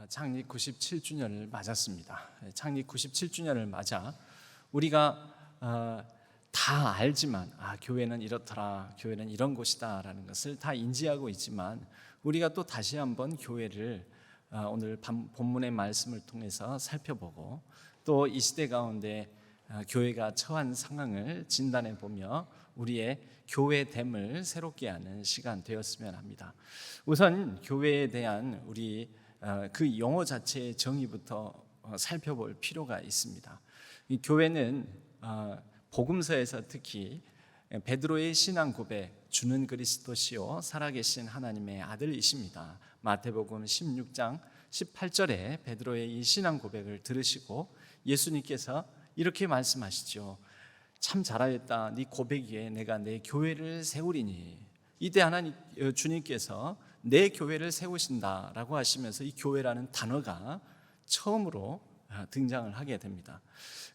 창립 97주년을 맞았습니다. 창립 97주년을 맞아 우리가 다 알지만 교회는 이렇더라, 교회는 이런 곳이다 라는 것을 다 인지하고 있지만 우리가 또 다시 한번 교회를 오늘 본문의 말씀을 통해서 살펴보고 또 이 시대 가운데 교회가 처한 상황을 진단해 보며 우리의 교회됨을 새롭게 하는 시간 되었으면 합니다. 우선 교회에 대한 우리 그 용어 자체의 정의부터 살펴볼 필요가 있습니다. 이 교회는 복음서에서 특히 베드로의 신앙 고백, 주는 그리스도시요 살아계신 하나님의 아들이십니다. 마태복음 16장 18절에 베드로의 이 신앙 고백을 들으시고 예수님께서 이렇게 말씀하시죠. 참 잘하였다. 네 고백 위에 내가 내 교회를 세우리니. 이때 하나님 주님께서 내 교회를 세우신다라고 하시면서 이 교회라는 단어가 처음으로 등장을 하게 됩니다.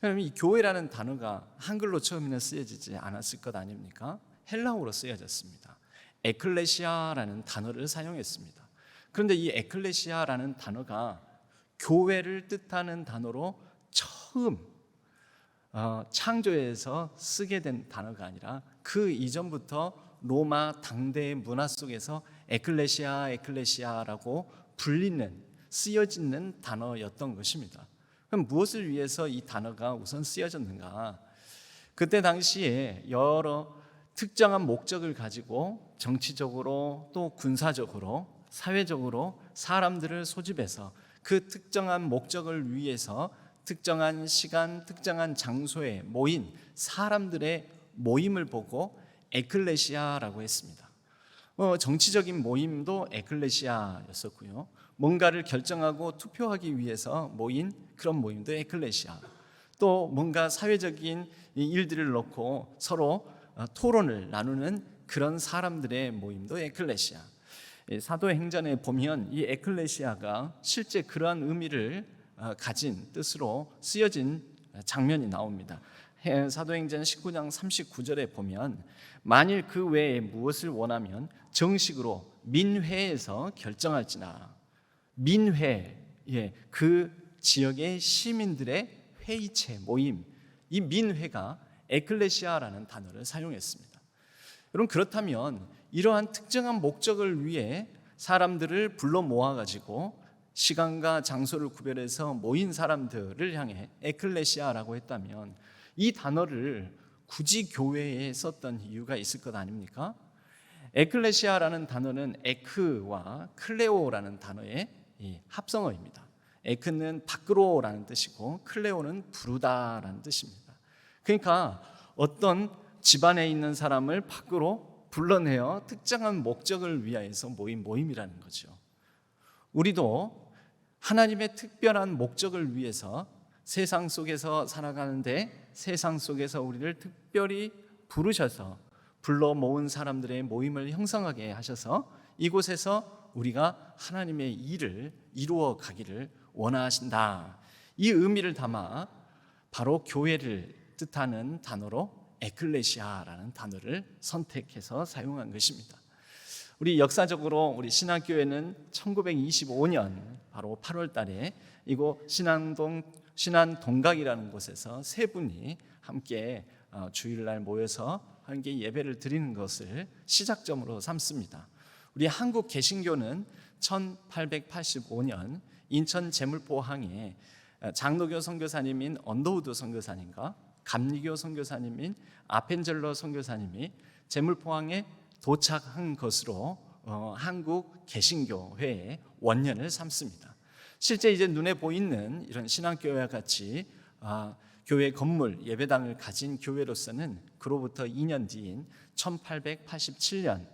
그럼 이 교회라는 단어가 한글로 처음에는 쓰여지지 않았을 것 아닙니까? 헬라어로 쓰여졌습니다. 에클레시아라는 단어를 사용했습니다. 그런데 이 에클레시아라는 단어가 교회를 뜻하는 단어로 처음 창조에서 쓰게 된 단어가 아니라 그 이전부터 로마 당대의 문화 속에서 에클레시아라고 불리는 쓰여지는 단어였던 것입니다. 그럼 무엇을 위해서 이 단어가 우선 쓰여졌는가? 그때 당시에 여러 특정한 목적을 가지고 정치적으로 또 군사적으로 사회적으로 사람들을 소집해서 그 특정한 목적을 위해서 특정한 시간, 특정한 장소에 모인 사람들의 모임을 보고 에클레시아라고 했습니다. 정치적인 모임도 에클레시아였었고요. 뭔가를 결정하고 투표하기 위해서 모인 그런 모임도 에클레시아. 또 뭔가 사회적인 일들을 놓고 서로 토론을 나누는 그런 사람들의 모임도 에클레시아. 사도행전에 보면 이 에클레시아가 실제 그러한 의미를 가진 뜻으로 쓰여진 장면이 나옵니다. 사도행전 19장 39절에 보면 만일 그 외에 무엇을 원하면 정식으로 민회에서 결정할지나. 민회, 그 지역의 시민들의 회의체 모임, 이 민회가 에클레시아라는 단어를 사용했습니다. 여러분, 그렇다면 이러한 특정한 목적을 위해 사람들을 불러 모아가지고 시간과 장소를 구별해서 모인 사람들을 향해 에클레시아라고 했다면 이 단어를 굳이 교회에 썼던 이유가 있을 것 아닙니까? 에클레시아라는 단어는 에크와 클레오라는 단어의 합성어입니다. 에크는 밖으로라는 뜻이고 클레오는 부르다라는 뜻입니다. 그러니까 어떤 집안에 있는 사람을 밖으로 불러내어 특정한 목적을 위하여서 모인 모임이라는 거죠. 우리도 하나님의 특별한 목적을 위해서 세상 속에서 살아가는데 세상 속에서 우리를 특별히 부르셔서 불러 모은 사람들의 모임을 형성하게 하셔서 이곳에서 우리가 하나님의 일을 이루어 가기를 원하신다. 이 의미를 담아 바로 교회를 뜻하는 단어로 에클레시아라는 단어를 선택해서 사용한 것입니다. 우리 역사적으로 우리 신학교회는 1925년 바로 8월 달에 이곳 신안동각이라는 곳에서 세 분이 함께 주일날 모여서 함께 예배를 드리는 것을 시작점으로 삼습니다. 우리 한국 개신교는 1885년 인천 제물포항에 장로교 선교사님인 언더우드 선교사님과 감리교 선교사님인 아펜젤러 선교사님이 제물포항에 도착한 것으로 한국 개신교회의 원년을 삼습니다. 실제 이제 눈에 보이는 이런 신앙교회와 같이 교회 건물, 예배당을 가진 교회로서는 그로부터 2년 뒤인 1887년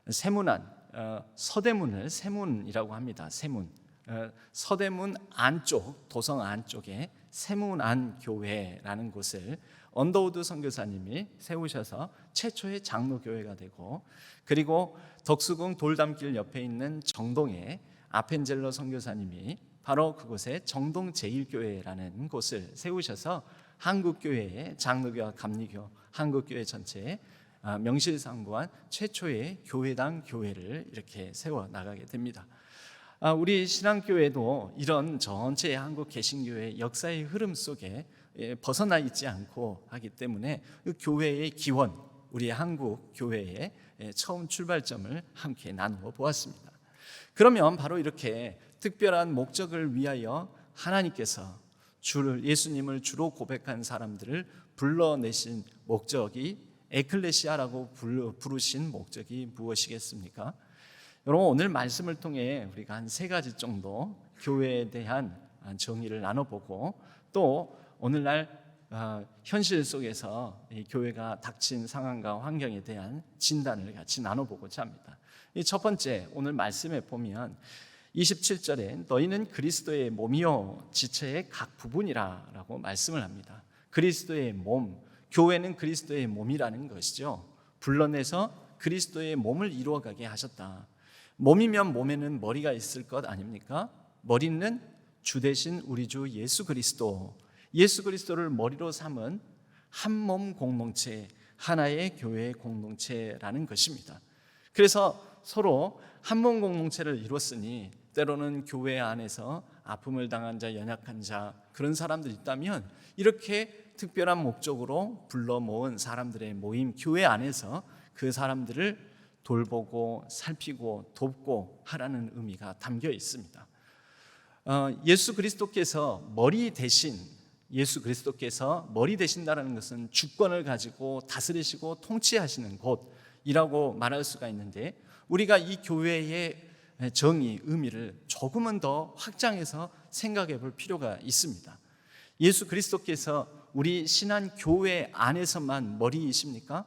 세문안, 서대문을 세문이라고 합니다. 세문, 서대문 안쪽, 도성 안쪽에 세문안 교회라는 곳을 언더우드 선교사님이 세우셔서 최초의 장로교회가 되고, 그리고 덕수궁 돌담길 옆에 있는 정동에 아펜젤러 선교사님이 바로 그곳에 정동 제1교회라는 곳을 세우셔서 한국교회의 장로교와 감리교, 한국교회 전체에 명실상부한 최초의 교회당 교회를 이렇게 세워 나가게 됩니다. 우리 신앙교회도 이런 전체 한국 개신교회 역사의 흐름 속에 벗어나 있지 않고 하기 때문에 그 교회의 기원, 우리 한국 교회의 처음 출발점을 함께 나누어 보았습니다. 그러면 바로 이렇게 특별한 목적을 위하여 하나님께서 예수님을 주로 고백한 사람들을 불러내신 목적이 에클레시아라고 부르신 목적이 무엇이겠습니까? 여러분, 오늘 말씀을 통해 우리가 한 3가지 정도 교회에 대한 정의를 나눠보고 또 오늘날 현실 속에서 이 교회가 닥친 상황과 환경에 대한 진단을 같이 나눠보고자 합니다. 이 첫 번째, 오늘 말씀에 보면 27절에 너희는 그리스도의 몸이요 지체의 각 부분이라 라고 말씀을 합니다. 그리스도의 몸, 교회는 그리스도의 몸이라는 것이죠. 불러내서 그리스도의 몸을 이루어가게 하셨다. 몸이면 몸에는 머리가 있을 것 아닙니까? 머리는 주 대신 우리 주 예수 그리스도를 머리로 삼은 한 몸 공동체, 하나의 교회의 공동체라는 것입니다. 그래서 서로 한 몸 공동체를 이뤘으니 때로는 교회 안에서 아픔을 당한 자, 연약한 자, 그런 사람들이 있다면 이렇게 특별한 목적으로 불러 모은 사람들의 모임, 교회 안에서 그 사람들을 돌보고 살피고 돕고 하라는 의미가 담겨 있습니다. 예수 그리스도께서 머리 되신다는 것은 주권을 가지고 다스리시고 통치하시는 곳이라고 말할 수가 있는데, 우리가 이 교회의 정의, 의미를 조금은 더 확장해서 생각해 볼 필요가 있습니다. 예수 그리스도께서 우리 신한교회 안에서만 머리이십니까?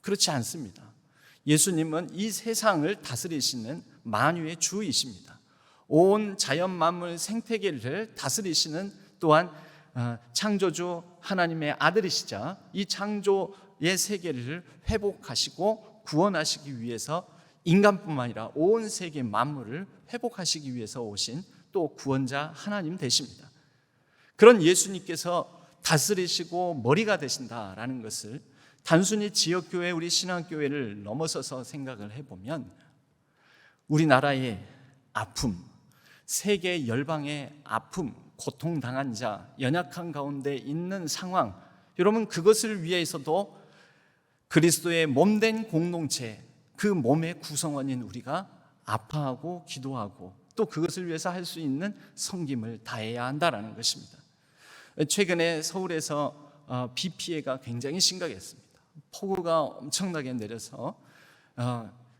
그렇지 않습니다. 예수님은 이 세상을 다스리시는 만유의 주이십니다. 온 자연 만물 생태계를 다스리시는 또한 창조주 하나님의 아들이시자 이 창조의 세계를 회복하시고 구원하시기 위해서 인간뿐만 아니라 온 세계 만물을 회복하시기 위해서 오신 또 구원자 하나님 되십니다. 그런 예수님께서 다스리시고 머리가 되신다라는 것을 단순히 지역교회, 우리 신앙교회를 넘어서서 생각을 해보면 우리나라의 아픔, 세계 열방의 아픔, 고통당한 자, 연약한 가운데 있는 상황, 여러분 그것을 위해서도 그리스도의 몸된 공동체, 그 몸의 구성원인 우리가 아파하고 기도하고 또 그것을 위해서 할 수 있는 섬김을 다해야 한다는 것입니다. 최근에 서울에서 비 피해가 굉장히 심각했습니다. 폭우가 엄청나게 내려서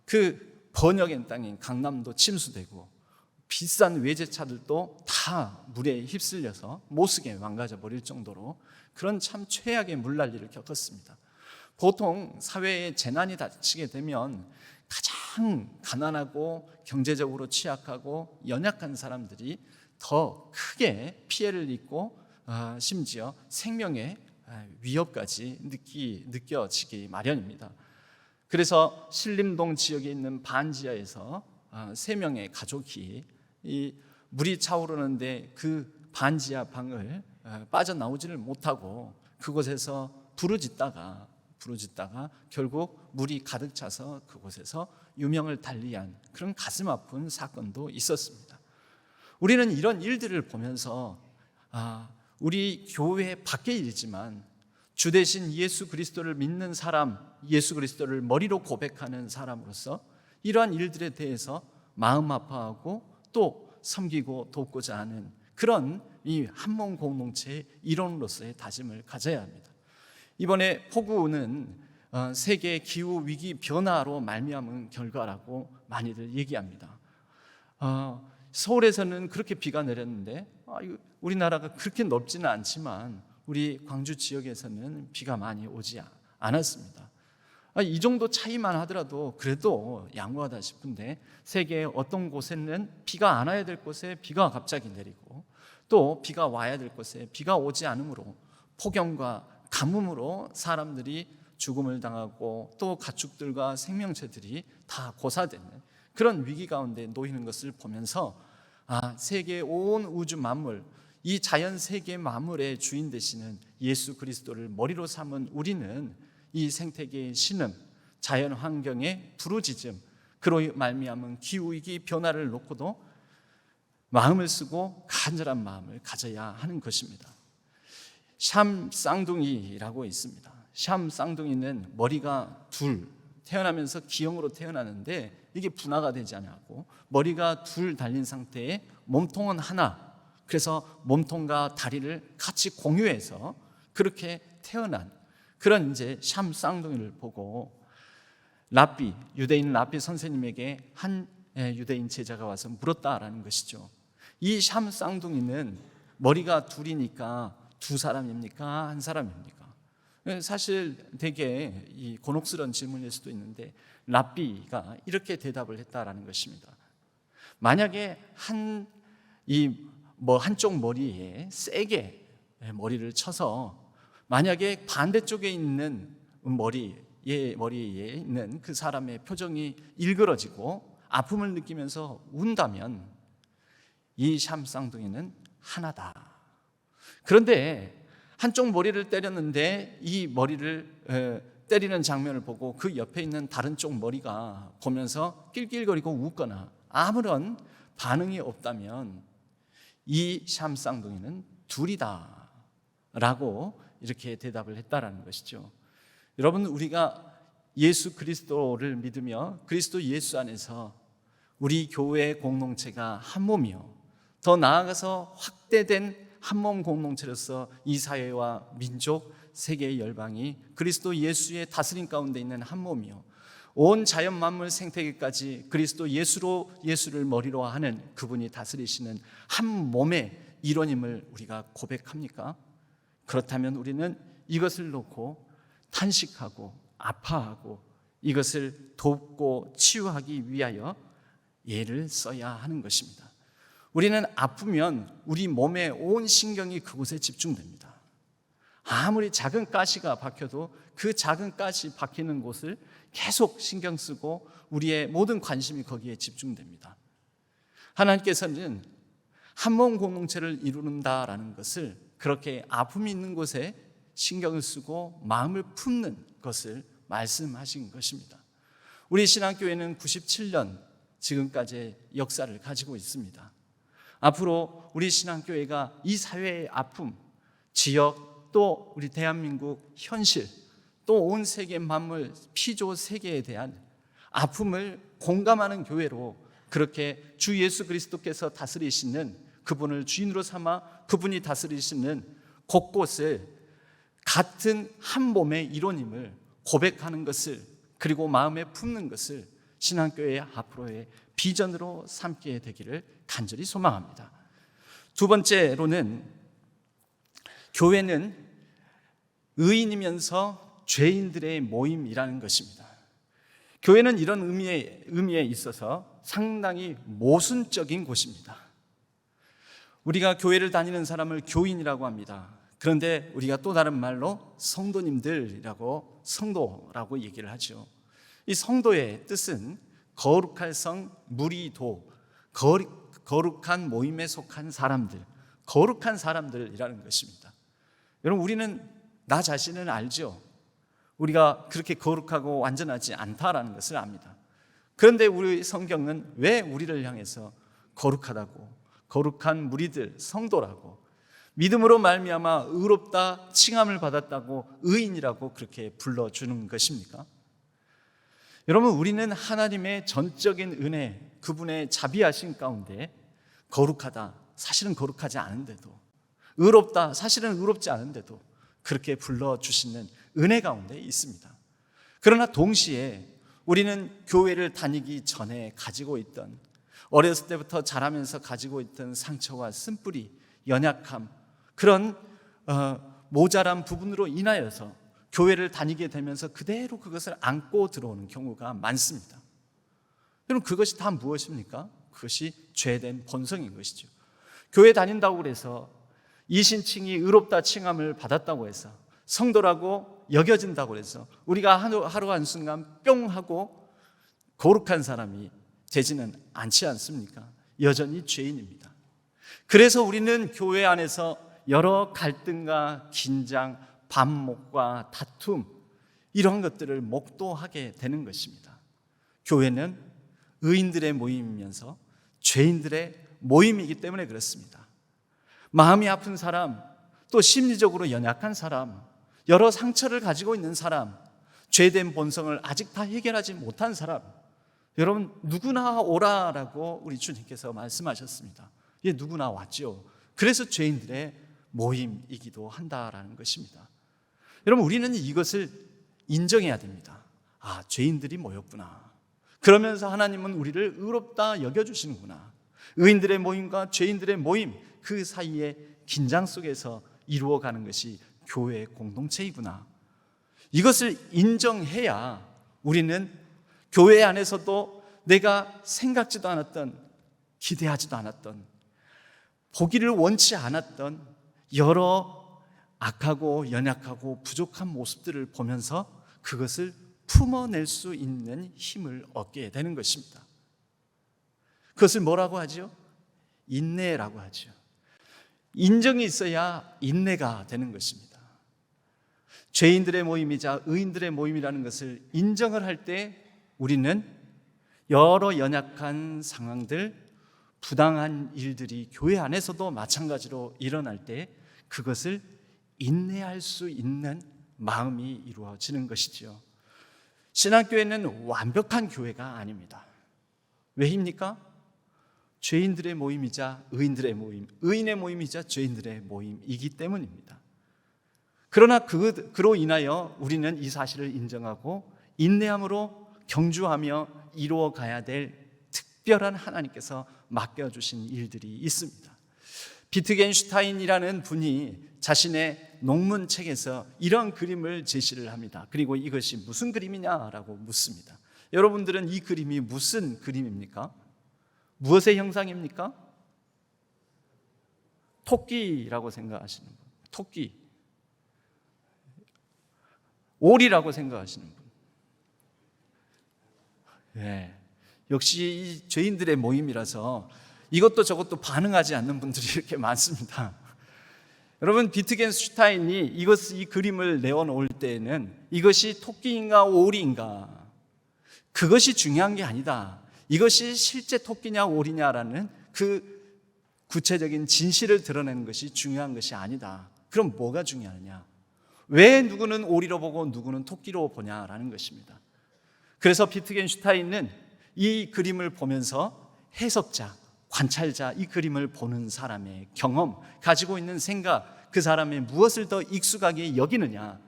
그 번역의 땅인 강남도 침수되고 비싼 외제차들도 다 물에 휩쓸려서 못쓰게 망가져 버릴 정도로 그런 참 최악의 물난리를 겪었습니다. 보통 사회에 재난이 닥치게 되면 가장 가난하고 경제적으로 취약하고 연약한 사람들이 더 크게 피해를 입고 심지어 생명의 위협까지 느껴지기 마련입니다. 그래서 신림동 지역에 있는 반지하에서 3명의 가족이 이 물이 차오르는데 그 반지하 방을 빠져나오지를 못하고 그곳에서 부르짖다가 결국 물이 가득 차서 그곳에서 유명을 달리한 그런 가슴 아픈 사건도 있었습니다. 우리는 이런 일들을 보면서 우리 교회 밖의 일이지만 주 대신 예수 그리스도를 믿는 사람, 예수 그리스도를 머리로 고백하는 사람으로서 이러한 일들에 대해서 마음 아파하고 또 섬기고 돕고자 하는 그런 이 한몸 공동체의 일원으로서의 다짐을 가져야 합니다. 이번에 폭우는 세계 기후 위기 변화로 말미암은 결과라고 많이들 얘기합니다. 서울에서는 그렇게 비가 내렸는데 우리나라가 그렇게 넓지는 않지만 우리 광주 지역에서는 비가 많이 오지 않았습니다. 이 정도 차이만 하더라도 그래도 양호하다 싶은데 세계의 어떤 곳에는 비가 안 와야 될 곳에 비가 갑자기 내리고 또 비가 와야 될 곳에 비가 오지 않으므로 폭염과 가뭄으로 사람들이 죽음을 당하고 또 가축들과 생명체들이 다 고사되는 그런 위기 가운데 놓이는 것을 보면서 세계 온 우주 만물, 이 자연 세계 만물의 주인 되시는 예수 그리스도를 머리로 삼은 우리는 이 생태계의 신음, 자연 환경의 부르짖음, 그로 말미암은 기후위기 변화를 놓고도 마음을 쓰고 간절한 마음을 가져야 하는 것입니다. 샴 쌍둥이라고 있습니다. 샴 쌍둥이는 머리가 둘, 태어나면서 기형으로 태어나는데 이게 분화가 되지 않고 머리가 둘 달린 상태에 몸통은 하나, 그래서 몸통과 다리를 같이 공유해서 그렇게 태어난 그런 이제 샴 쌍둥이를 보고 랍비, 유대인 랍비 선생님에게 한 유대인 제자가 와서 물었다라는 것이죠. 이 샴 쌍둥이는 머리가 둘이니까 두 사람입니까? 한 사람입니까? 사실 되게 이 곤혹스러운 질문일 수도 있는데 랍비가 이렇게 대답을 했다라는 것입니다. 만약에 한쪽 머리에 세게 머리를 쳐서 만약에 반대쪽에 있는 머리에 있는 그 사람의 표정이 일그러지고 아픔을 느끼면서 운다면 이 샴 쌍둥이는 하나다. 그런데 한쪽 머리를 때렸는데 이 머리를 때리는 장면을 보고 그 옆에 있는 다른 쪽 머리가 보면서 낄낄거리고 웃거나 아무런 반응이 없다면 이 샴 쌍둥이는 둘이다 라고 이렇게 대답을 했다라는 것이죠. 여러분, 우리가 예수 그리스도를 믿으며 그리스도 예수 안에서 우리 교회 공동체가 한 몸이요, 더 나아가서 확대된 한 몸 공동체로서 이 사회와 민족, 세계의 열방이 그리스도 예수의 다스림 가운데 있는 한 몸이요, 온 자연 만물 생태계까지 그리스도 예수를 머리로 하는 그분이 다스리시는 한 몸의 일원임을 우리가 고백합니까? 그렇다면 우리는 이것을 놓고 탄식하고 아파하고 이것을 돕고 치유하기 위하여 애를 써야 하는 것입니다. 우리는 아프면 우리 몸의 온 신경이 그곳에 집중됩니다. 아무리 작은 가시가 박혀도 그 작은 가시 박히는 곳을 계속 신경 쓰고 우리의 모든 관심이 거기에 집중됩니다. 하나님께서는 한 몸 공동체를 이룬다라는 것을 그렇게 아픔이 있는 곳에 신경을 쓰고 마음을 품는 것을 말씀하신 것입니다. 우리 신앙교회는 97년 지금까지의 역사를 가지고 있습니다. 앞으로 우리 신앙교회가 이 사회의 아픔, 지역, 또 우리 대한민국 현실, 또 온 세계 만물, 피조 세계에 대한 아픔을 공감하는 교회로 그렇게 주 예수 그리스도께서 다스리시는 그분을 주인으로 삼아 그분이 다스리시는 곳곳을 같은 한 몸의 일원임을 고백하는 것을, 그리고 마음에 품는 것을 신앙교회의 앞으로의 비전으로 삼게 되기를 간절히 소망합니다. 두 번째로는 교회는 의인이면서 죄인들의 모임이라는 것입니다. 교회는 이런 의미에 있어서 상당히 모순적인 곳입니다. 우리가 교회를 다니는 사람을 교인이라고 합니다. 그런데 우리가 또 다른 말로 성도님들이라고, 성도라고 얘기를 하죠. 이 성도의 뜻은 거룩할 성, 무리도, 거룩한 모임에 속한 사람들, 거룩한 사람들이라는 것입니다. 여러분, 우리는 나 자신은 알죠. 우리가 그렇게 거룩하고 완전하지 않다라는 것을 압니다. 그런데 우리 성경은 왜 우리를 향해서 거룩하다고, 거룩한 무리들, 성도라고, 믿음으로 말미암아 의롭다 칭함을 받았다고 의인이라고 그렇게 불러주는 것입니까? 여러분, 우리는 하나님의 전적인 은혜, 그분의 자비하심 가운데 거룩하다, 사실은 거룩하지 않은데도, 의롭다, 사실은 의롭지 않은데도 그렇게 불러주시는 은혜 가운데 있습니다. 그러나 동시에 우리는 교회를 다니기 전에 가지고 있던, 어렸을 때부터 자라면서 가지고 있던 상처와 쓴뿌리, 연약함, 그런 모자란 부분으로 인하여서 교회를 다니게 되면서 그대로 그것을 안고 들어오는 경우가 많습니다. 여러분, 그것이 다 무엇입니까? 그것이 죄된 본성인 것이죠. 교회 다닌다고 해서 이신칭이 의롭다 칭함을 받았다고 해서 성도라고 여겨진다고 해서 우리가 하루 한순간 뿅 하고 거룩한 사람이 되지는 않지 않습니까? 여전히 죄인입니다. 그래서 우리는 교회 안에서 여러 갈등과 긴장, 반목과 다툼, 이런 것들을 목도하게 되는 것입니다. 교회는 의인들의 모임이면서 죄인들의 모임이기 때문에 그렇습니다. 마음이 아픈 사람, 또 심리적으로 연약한 사람, 여러 상처를 가지고 있는 사람, 죄된 본성을 아직 다 해결하지 못한 사람, 여러분 누구나 오라라고 우리 주님께서 말씀하셨습니다. 예, 누구나 왔죠. 그래서 죄인들의 모임이기도 한다라는 것입니다. 여러분, 우리는 이것을 인정해야 됩니다. 아, 죄인들이 모였구나. 그러면서 하나님은 우리를 의롭다 여겨주시는구나. 의인들의 모임과 죄인들의 모임, 그 사이의 긴장 속에서 이루어가는 것이 교회의 공동체이구나. 이것을 인정해야 우리는 교회 안에서도 내가 생각지도 않았던, 기대하지도 않았던, 보기를 원치 않았던 여러 악하고 연약하고 부족한 모습들을 보면서 그것을 품어낼 수 있는 힘을 얻게 되는 것입니다. 그것을 뭐라고 하죠? 인내라고 하죠. 인정이 있어야 인내가 되는 것입니다. 죄인들의 모임이자 의인들의 모임이라는 것을 인정을 할 때 우리는 여러 연약한 상황들, 부당한 일들이 교회 안에서도 마찬가지로 일어날 때 그것을 인내할 수 있는 마음이 이루어지는 것이지요. 신학교회는 완벽한 교회가 아닙니다. 왜입니까? 죄인들의 모임이자 의인들의 모임, 의인의 모임이자 죄인들의 모임이기 때문입니다. 그러나 그로 인하여 우리는 이 사실을 인정하고 인내함으로 경주하며 이루어가야 될 특별한 하나님께서 맡겨주신 일들이 있습니다. 비트겐슈타인이라는 분이 자신의 논문책에서 이런 그림을 제시를 합니다. 그리고 이것이 무슨 그림이냐라고 묻습니다. 여러분들은 이 그림이 무슨 그림입니까? 무엇의 형상입니까? 토끼라고 생각하시는 분, 토끼. 오리라고 생각하시는 분. 네. 역시 이 죄인들의 모임이라서 이것도 저것도 반응하지 않는 분들이 이렇게 많습니다. 여러분, 비트겐슈타인이 이 그림을 내어놓을 때에는 이것이 토끼인가 오리인가, 그것이 중요한 게 아니다. 이것이 실제 토끼냐 오리냐라는 그 구체적인 진실을 드러내는 것이 중요한 것이 아니다. 그럼 뭐가 중요하냐? 왜 누구는 오리로 보고 누구는 토끼로 보냐라는 것입니다. 그래서 비트겐슈타인은 이 그림을 보면서 해석자, 관찰자, 이 그림을 보는 사람의 경험, 가지고 있는 생각, 그 사람의 무엇을 더 익숙하게 여기느냐,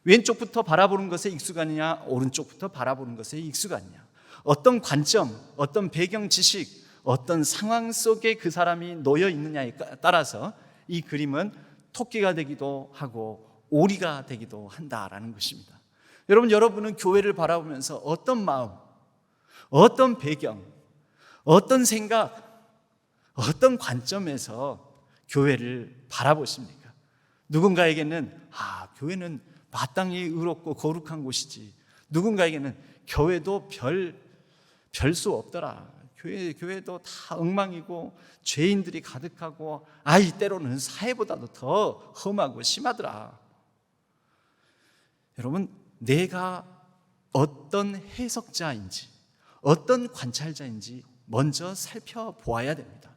왼쪽부터 바라보는 것에 익숙하느냐, 오른쪽부터 바라보는 것에 익숙하느냐, 어떤 관점, 어떤 배경 지식, 어떤 상황 속에 그 사람이 놓여 있느냐에 따라서 이 그림은 토끼가 되기도 하고 오리가 되기도 한다라는 것입니다. 여러분은 교회를 바라보면서 어떤 마음, 어떤 배경, 어떤 생각, 어떤 관점에서 교회를 바라보십니까? 누군가에게는 교회는 마땅히 의롭고 거룩한 곳이지, 누군가에게는 교회도 별 수 없더라, 교회도 다 엉망이고 죄인들이 가득하고 때로는 사회보다도 더 험하고 심하더라. 여러분, 내가 어떤 해석자인지, 어떤 관찰자인지 먼저 살펴보아야 됩니다.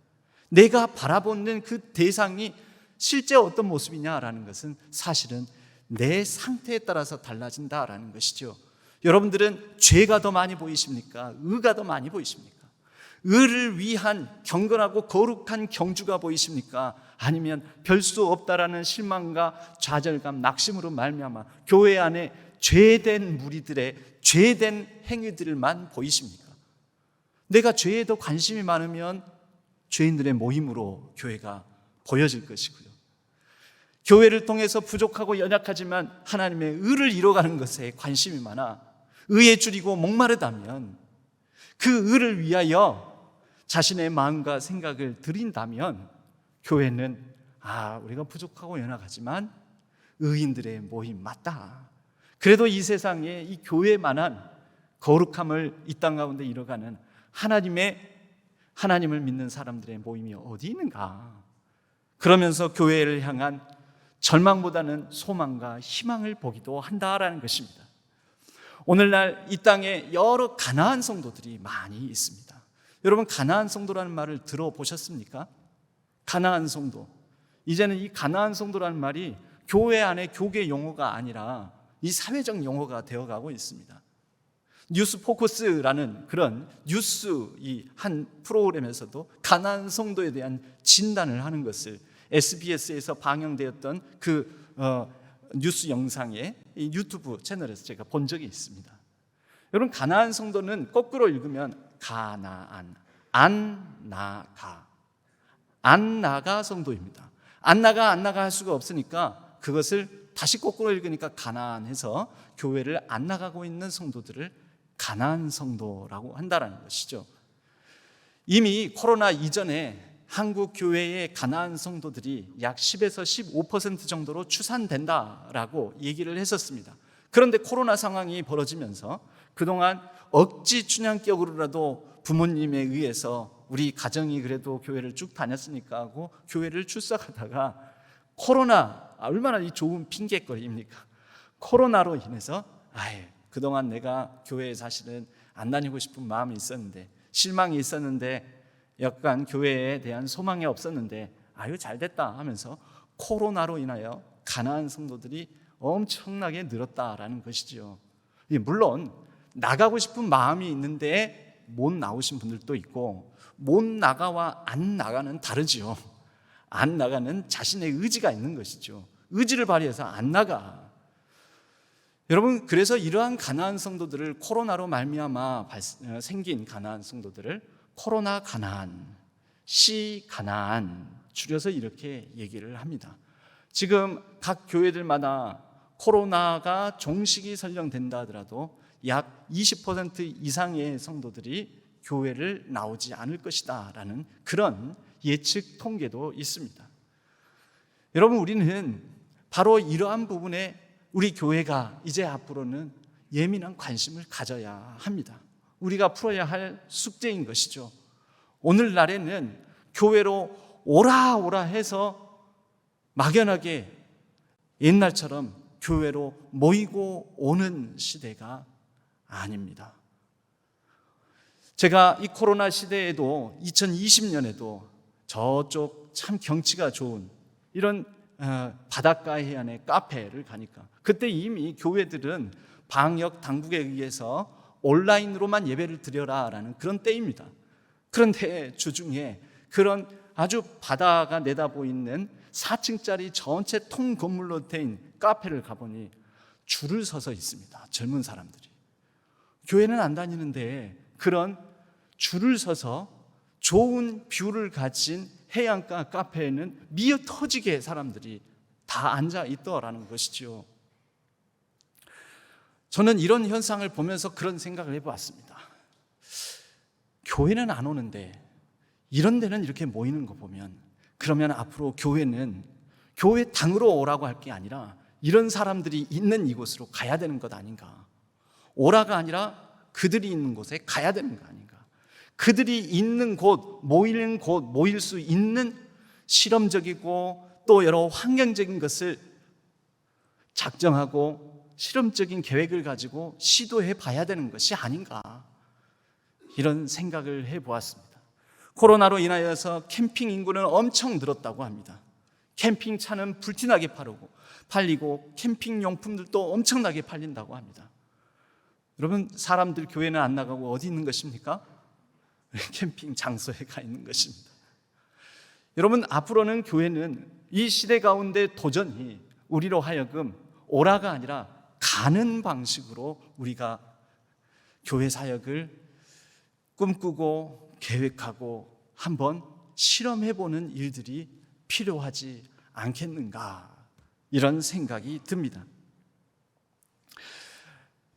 내가 바라보는 그 대상이 실제 어떤 모습이냐라는 것은 사실은 내 상태에 따라서 달라진다라는 것이죠. 여러분들은 죄가 더 많이 보이십니까? 의가 더 많이 보이십니까? 의를 위한 경건하고 거룩한 경주가 보이십니까? 아니면 별 수 없다라는 실망과 좌절감, 낙심으로 말미암아 교회 안에 죄된 무리들의 죄된 행위들만 보이십니까? 내가 죄에 더 관심이 많으면 죄인들의 모임으로 교회가 보여질 것이고요, 교회를 통해서 부족하고 연약하지만 하나님의 의를 이뤄가는 것에 관심이 많아 의에 줄이고 목마르다면, 그 의를 위하여 자신의 마음과 생각을 드린다면 교회는 우리가 부족하고 연약하지만 의인들의 모임 맞다. 그래도 이 세상에 이 교회만한 거룩함을 이 땅 가운데 이뤄가는 하나님을 믿는 사람들의 모임이 어디 있는가? 그러면서 교회를 향한 절망보다는 소망과 희망을 보기도 한다라는 것입니다. 오늘날 이 땅에 여러 가나안 성도들이 많이 있습니다. 여러분, 가나안 성도라는 말을 들어보셨습니까? 가나안 성도. 이제는 이 가나안 성도라는 말이 교회 안에 교계 용어가 아니라 이 사회적 용어가 되어가고 있습니다. 뉴스 포커스라는 그런 뉴스 이 한 프로그램에서도 가나안 성도에 대한 진단을 하는 것을 SBS에서 방영되었던 그 뉴스 영상의 이 유튜브 채널에서 제가 본 적이 있습니다. 여러분, 가나안 성도는 거꾸로 읽으면 가나안, 안나가 성도입니다. 안나가 할 수가 없으니까 그것을 다시 거꾸로 읽으니까 가나안해서 교회를 안 나가고 있는 성도들을 가나안 성도라고 한다는 것이죠. 이미 코로나 이전에 한국 교회의 가나안 성도들이 약 10에서 15% 정도로 추산된다라고 얘기를 했었습니다. 그런데 코로나 상황이 벌어지면서 그동안 억지 춘향격으로라도 부모님에 의해서 우리 가정이 그래도 교회를 쭉 다녔으니까 하고 교회를 출석하다가 코로나, 얼마나 이 좋은 핑계거리입니까? 코로나로 인해서 그동안 내가 교회에 사실은 안 다니고 싶은 마음이 있었는데, 실망이 있었는데, 약간 교회에 대한 소망이 없었는데 잘 됐다 하면서 코로나로 인하여 가나안 성도들이 엄청나게 늘었다라는 것이죠. 물론 나가고 싶은 마음이 있는데 못 나오신 분들도 있고, 못 나가와 안 나가는 다르지요. 안 나가는 자신의 의지가 있는 것이죠. 의지를 발휘해서 안 나가. 여러분, 그래서 이러한 가나안 성도들을, 코로나로 말미암아 생긴 가나안 성도들을 코로나 가나안, 시 가나안, 줄여서 이렇게 얘기를 합니다. 지금 각 교회들마다 코로나가 종식이 설정된다 하더라도 약 20% 이상의 성도들이 교회를 나오지 않을 것이다 라는 그런 예측 통계도 있습니다. 여러분, 우리는 바로 이러한 부분에 우리 교회가 이제 앞으로는 예민한 관심을 가져야 합니다. 우리가 풀어야 할 숙제인 것이죠. 오늘날에는 교회로 오라 해서 막연하게 옛날처럼 교회로 모이고 오는 시대가 아닙니다. 제가 이 코로나 시대에도 2020년에도 저쪽 참 경치가 좋은 이런 바닷가 해안의 카페를 가니까 그때 이미 교회들은 방역 당국에 의해서 온라인으로만 예배를 드려라라는 그런 때입니다. 그런데 주중에 그런 아주 바다가 내다보이는 4층짜리 전체 통 건물로 된 카페를 가보니 줄을 서서 있습니다. 젊은 사람들이. 교회는 안 다니는데 그런 줄을 서서 좋은 뷰를 가진 해안가 카페에는 미어 터지게 사람들이 다 앉아 있더라는 것이죠. 저는 이런 현상을 보면서 그런 생각을 해보았습니다. 교회는 안 오는데 이런 데는 이렇게 모이는 거 보면, 그러면 앞으로 교회는 교회 당으로 오라고 할 게 아니라 이런 사람들이 있는 이곳으로 가야 되는 것 아닌가. 오라가 아니라 그들이 있는 곳에 가야 되는 거 아닌가. 그들이 있는 곳, 모일 수 있는 실험적이고 또 여러 환경적인 것을 작정하고 실험적인 계획을 가지고 시도해 봐야 되는 것이 아닌가, 이런 생각을 해보았습니다. 코로나로 인하여서 캠핑 인구는 엄청 늘었다고 합니다. 캠핑차는 불티나게 팔리고 캠핑 용품들도 엄청나게 팔린다고 합니다. 여러분, 사람들 교회는 안 나가고 어디 있는 것입니까? 캠핑 장소에 가 있는 것입니다. 여러분, 앞으로는 교회는 이 시대 가운데 도전히 우리로 하여금 오라가 아니라 가는 방식으로 우리가 교회 사역을 꿈꾸고 계획하고 한번 실험해보는 일들이 필요하지 않겠는가, 이런 생각이 듭니다.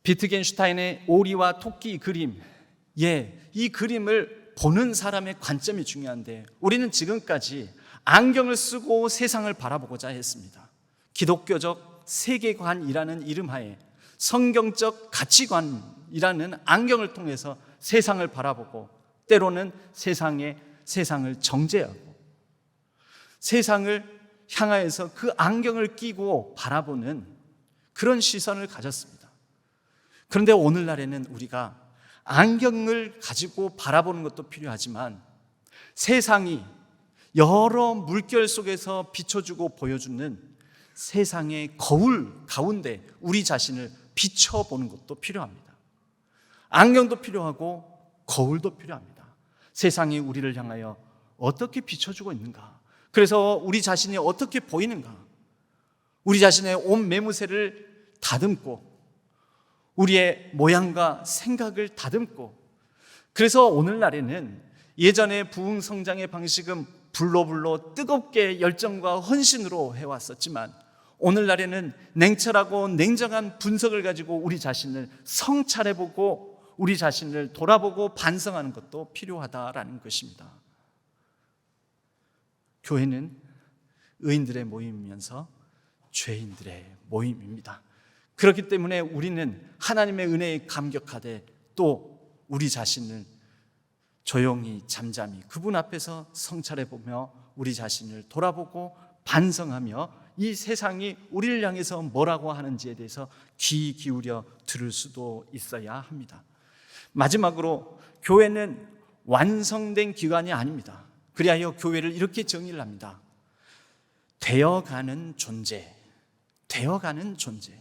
비트겐슈타인의 오리와 토끼 그림, 이 그림을 보는 사람의 관점이 중요한데 우리는 지금까지 안경을 쓰고 세상을 바라보고자 했습니다. 기독교적 세계관이라는 이름하에 성경적 가치관이라는 안경을 통해서 세상을 바라보고, 때로는 세상을 정죄하고 세상을 향하여서 그 안경을 끼고 바라보는 그런 시선을 가졌습니다. 그런데 오늘날에는 우리가 안경을 가지고 바라보는 것도 필요하지만 세상이 여러 물결 속에서 비춰주고 보여주는 세상의 거울 가운데 우리 자신을 비춰보는 것도 필요합니다. 안경도 필요하고 거울도 필요합니다. 세상이 우리를 향하여 어떻게 비춰주고 있는가? 그래서 우리 자신이 어떻게 보이는가? 우리 자신의 온 매무새를 다듬고 우리의 모양과 생각을 다듬고, 그래서 오늘날에는 예전의 부흥 성장의 방식은 불로 뜨겁게 열정과 헌신으로 해왔었지만 오늘날에는 냉철하고 냉정한 분석을 가지고 우리 자신을 성찰해보고 우리 자신을 돌아보고 반성하는 것도 필요하다라는 것입니다. 교회는 의인들의 모임이면서 죄인들의 모임입니다. 그렇기 때문에 우리는 하나님의 은혜에 감격하되 또 우리 자신을 조용히 잠잠히 그분 앞에서 성찰해보며 우리 자신을 돌아보고 반성하며 이 세상이 우리를 향해서 뭐라고 하는지에 대해서 귀 기울여 들을 수도 있어야 합니다. 마지막으로 교회는 완성된 기관이 아닙니다. 그리하여 교회를 이렇게 정의를 합니다. 되어가는 존재, 되어가는 존재.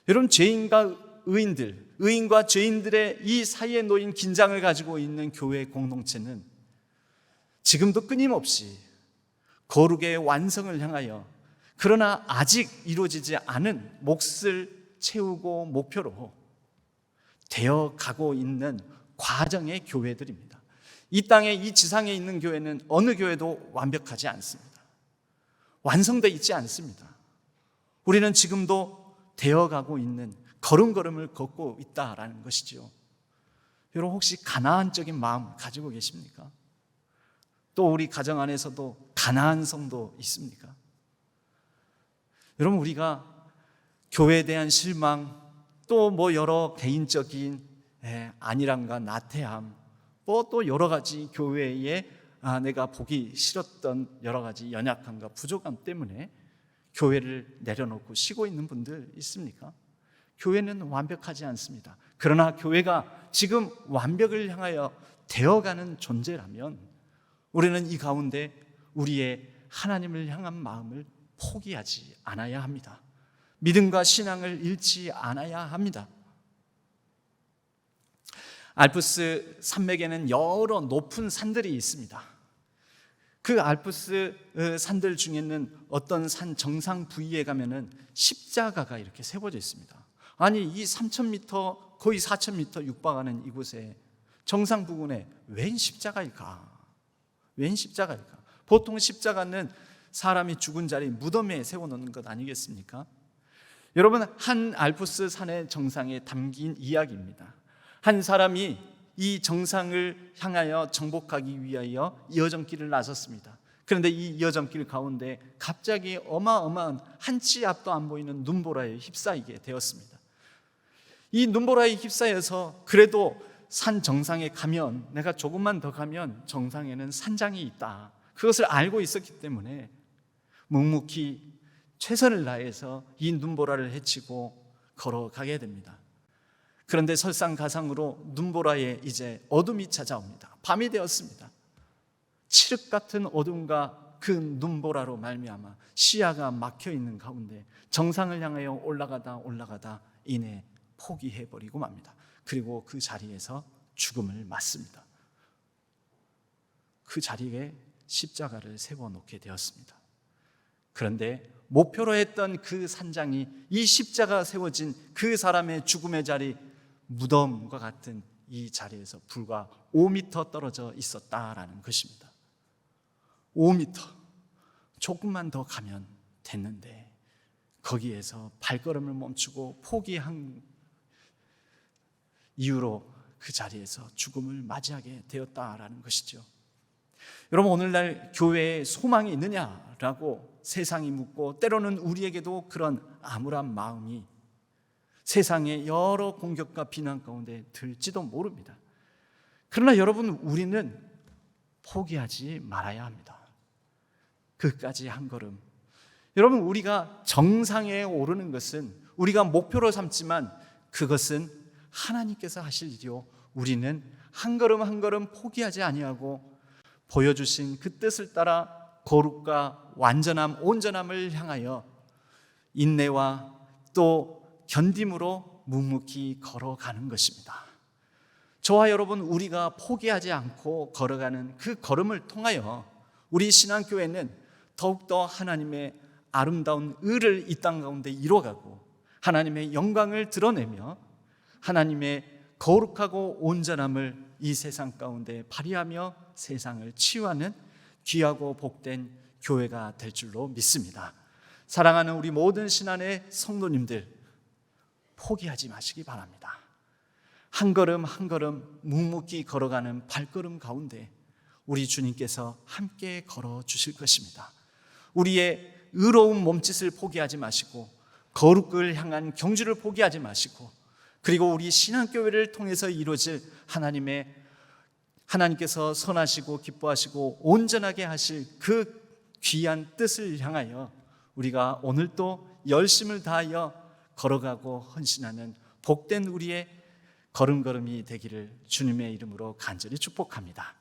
여러분, 죄인과 의인들, 의인과 죄인들의 이 사이에 놓인 긴장을 가지고 있는 교회 공동체는 지금도 끊임없이 거룩의 완성을 향하여, 그러나 아직 이루어지지 않은 몫을 채우고 목표로 되어가고 있는 과정의 교회들입니다. 이 땅에, 이 지상에 있는 교회는 어느 교회도 완벽하지 않습니다. 완성되어 있지 않습니다. 우리는 지금도 되어가고 있는 걸음걸음을 걷고 있다라는 것이죠. 여러분, 혹시 가나안적인 마음 가지고 계십니까? 또 우리 가정 안에서도 가나안 성도 있습니까? 여러분, 우리가 교회에 대한 실망, 또 뭐 여러 개인적인 안일함과 나태함, 뭐 또 여러 가지 교회에 내가 보기 싫었던 여러 가지 연약함과 부족함 때문에 교회를 내려놓고 쉬고 있는 분들 있습니까? 교회는 완벽하지 않습니다. 그러나 교회가 지금 완벽을 향하여 되어가는 존재라면 우리는 이 가운데 우리의 하나님을 향한 마음을 포기하지 않아야 합니다. 믿음과 신앙을 잃지 않아야 합니다. 알프스 산맥에는 여러 높은 산들이 있습니다. 그 알프스 산들 중에는 어떤 산 정상 부위에 가면은 십자가가 이렇게 세워져 있습니다. 아니, 이 3,000m, 거의 4,000m 육박하는 이곳에 정상 부근에 웬 십자가일까? 웬 십자가일까? 보통 십자가는 사람이 죽은 자리 무덤에 세워놓는 것 아니겠습니까? 여러분, 한 알프스 산의 정상에 담긴 이야기입니다. 한 사람이 이 정상을 향하여 정복하기 위하여 여정길을 나섰습니다. 그런데 이 여정길 가운데 갑자기 어마어마한 한 치 앞도 안 보이는 눈보라에 휩싸이게 되었습니다. 이 눈보라에 휩싸여서 그래도 산 정상에 가면, 내가 조금만 더 가면 정상에는 산장이 있다, 그것을 알고 있었기 때문에 묵묵히 최선을 다해서 이 눈보라를 헤치고 걸어가게 됩니다. 그런데 설상가상으로 눈보라에 이제 어둠이 찾아옵니다. 밤이 되었습니다. 칠흑 같은 어둠과 그 눈보라로 말미암아 시야가 막혀 있는 가운데 정상을 향하여 올라가다 이내 포기해버리고 맙니다. 그리고 그 자리에서 죽음을 맞습니다. 그 자리에 십자가를 세워놓게 되었습니다. 그런데 목표로 했던 그 산장이 이 십자가 세워진 그 사람의 죽음의 자리, 무덤과 같은 이 자리에서 불과 5m 떨어져 있었다라는 것입니다. 5m, 조금만 더 가면 됐는데 거기에서 발걸음을 멈추고 포기한 이유로 그 자리에서 죽음을 맞이하게 되었다라는 것이죠. 여러분, 오늘날 교회에 소망이 있느냐라고 세상이 묻고, 때로는 우리에게도 그런 암울한 마음이 세상의 여러 공격과 비난 가운데 들지도 모릅니다. 그러나 여러분, 우리는 포기하지 말아야 합니다. 그까지 한 걸음. 여러분, 우리가 정상에 오르는 것은 우리가 목표로 삼지만 그것은 하나님께서 하실 일이요 우리는 한 걸음 한 걸음 포기하지 아니하고 보여주신 그 뜻을 따라 거룩과 완전함, 온전함을 향하여 인내와 또 견딤으로 묵묵히 걸어가는 것입니다. 저와 여러분, 우리가 포기하지 않고 걸어가는 그 걸음을 통하여 우리 신앙교회는 더욱더 하나님의 아름다운 의를 이 땅 가운데 이루어가고 하나님의 영광을 드러내며 하나님의 거룩하고 온전함을 이 세상 가운데 발휘하며 세상을 치유하는 귀하고 복된 교회가 될 줄로 믿습니다. 사랑하는 우리 모든 신안의 성도님들, 포기하지 마시기 바랍니다. 한 걸음 한 걸음 묵묵히 걸어가는 발걸음 가운데 우리 주님께서 함께 걸어 주실 것입니다. 우리의 의로운 몸짓을 포기하지 마시고 거룩을 향한 경주를 포기하지 마시고 그리고 우리 신앙교회를 통해서 이루어질 하나님께서 선하시고 기뻐하시고 온전하게 하실 그 귀한 뜻을 향하여 우리가 오늘도 열심을 다하여 걸어가고 헌신하는 복된 우리의 걸음걸음이 되기를 주님의 이름으로 간절히 축복합니다.